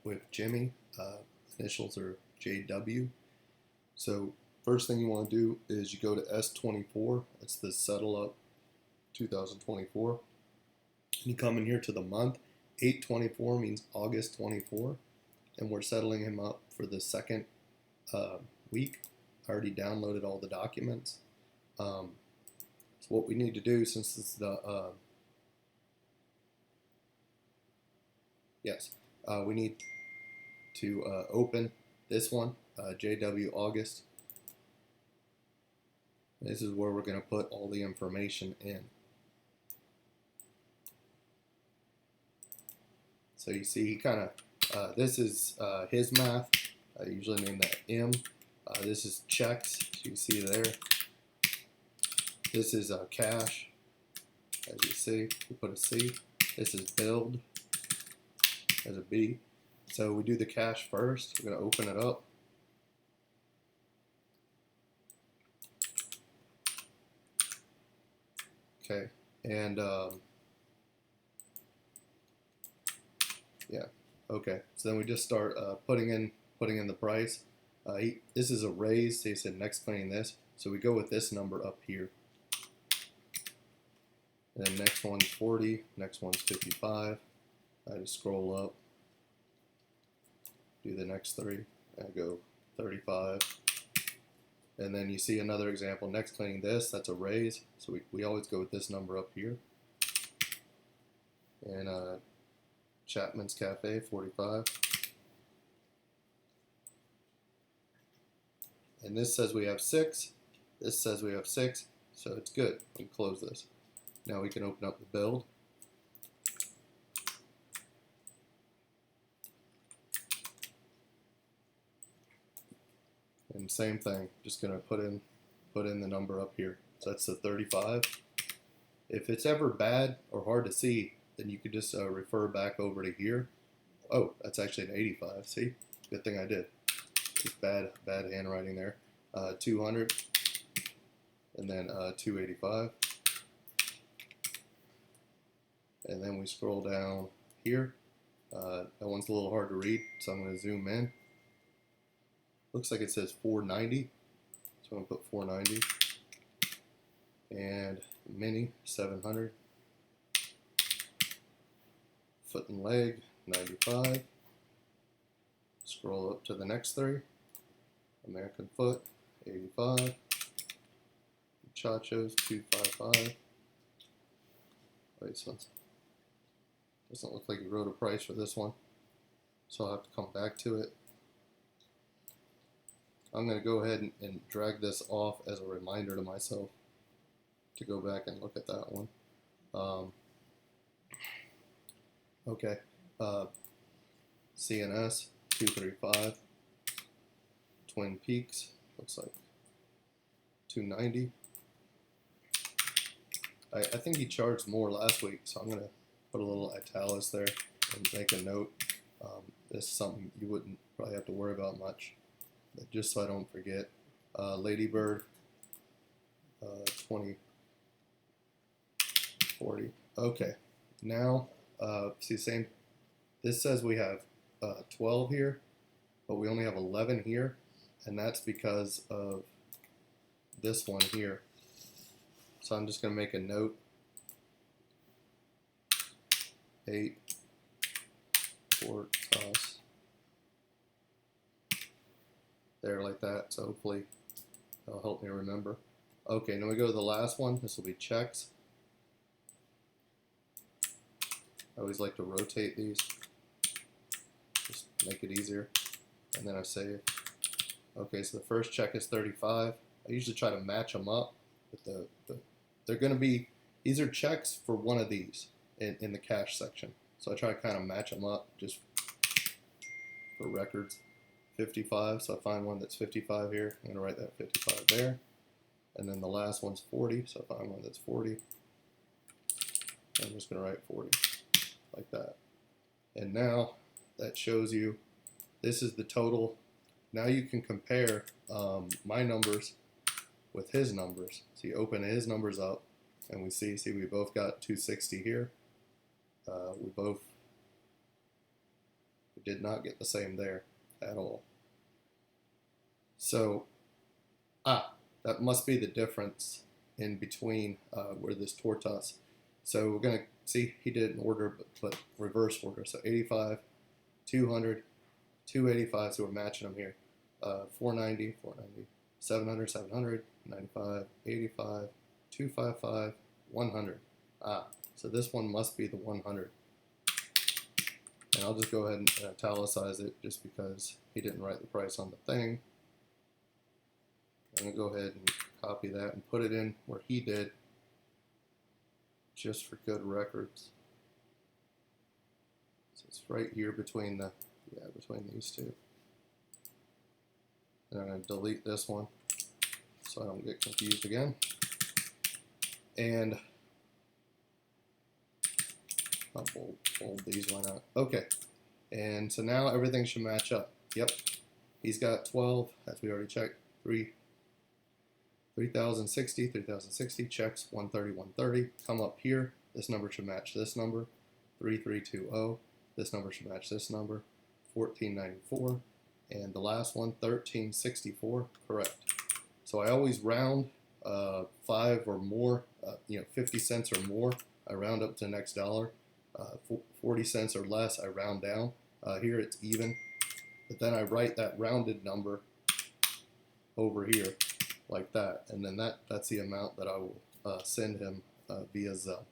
with Jimmie. Initials are Jw2. So first thing you want to do is you go to S24. That's the Settle Up 2024. You come in here to the month. 8/24 means August 24, and we're settling him up for the second week. I already downloaded all the documents. So what we need to do, since it's the we need to open this one, JW August. This is where we're going to put all the information in. So you see, he kind of, this is his math. I usually name that M. This is checks, you see there. This is cash, as you see, we put a C. This is build, as a B. So we do the cash first. We're going to open it up. Okay, and yeah, okay. So then we just start putting in the price. This is a raise. So he said next cleaning this, so we go with this number up here. And then next one's 40. Next one's 55. I just scroll up, do the next three. I go 35. And then you see another example. Next cleaning this, that's a raise. So we always go with this number up here. And Chapman's Cafe, 45. And this says we have 6. This says we have 6. So it's good. We can close this. Now we can open up the build. And same thing, just gonna put in the number up here. So that's the 35. If it's ever bad or hard to see, then you could just refer back over to here. Oh, that's actually an 85. See, good thing I did. Just bad handwriting there. 200, and then 285, and then we scroll down here. That one's a little hard to read, so I'm going to zoom in. Looks like it says 490, so I'm going to put 490, and mini 700, foot and leg 95. Scroll up to the next three. American foot 85, Chachos 255. Wait, this one doesn't look like you wrote a price for this one, so I'll have to come back to it. I'm going to go ahead and drag this off as a reminder to myself to go back and look at that one. Okay, CNS 235, Twin Peaks looks like 290. I think he charged more last week, so I'm going to put a little italics there and make a note. This is something you wouldn't probably have to worry about much, but just so I don't forget. Ladybird 2040. Okay, now see, same. This says we have 12 here, but we only have 11 here, and that's because of this one here. So I'm just going to make a note. 8 Fort toss. There, like that. So hopefully that'll help me remember. Okay, now we go to the last one. This will be checks. I always like to rotate these, just make it easier. And then I save. Okay, so the first check is 35. I usually try to match them up with they're going to be, these are checks for one of these in the cash section. So I try to kind of match them up just for records. 55, so I find one that's 55 here. I'm going to write that 55 there. And then the last one's 40, so I find one that's 40. I'm just going to write 40, like that. And now that shows you, this is the total. Now you can compare my numbers with his numbers. So you open his numbers up, and we see we both got 260 here. We did not get the same there at all. So, that must be the difference in between where this tortoise. So we're going to see he did it in order, but reverse order. So 85, 200, 285, so we're matching them here. 490, 490, 700, 700, 95, 85, 255, 100. So this one must be the 100. And I'll just go ahead and italicize it just because he didn't write the price on the thing. I'm going to go ahead and copy that and put it in where he did, just for good records. So it's right here between between these two. And I'm going to delete this one so I don't get confused again. And I'll bold these, why not? Okay, and so now everything should match up. Yep, he's got 12, as we already checked, 3060, checks 130, 130. Come up here, this number should match this number, 3320. This number should match this number, 1494. And the last one, 1364, correct. So I always round 5 or more, 50 cents or more, I round up to the next dollar. 40 cents or less, I round down. Here it's even, but then I write that rounded number over here like that, and then that's the amount that I will send him via Zelle.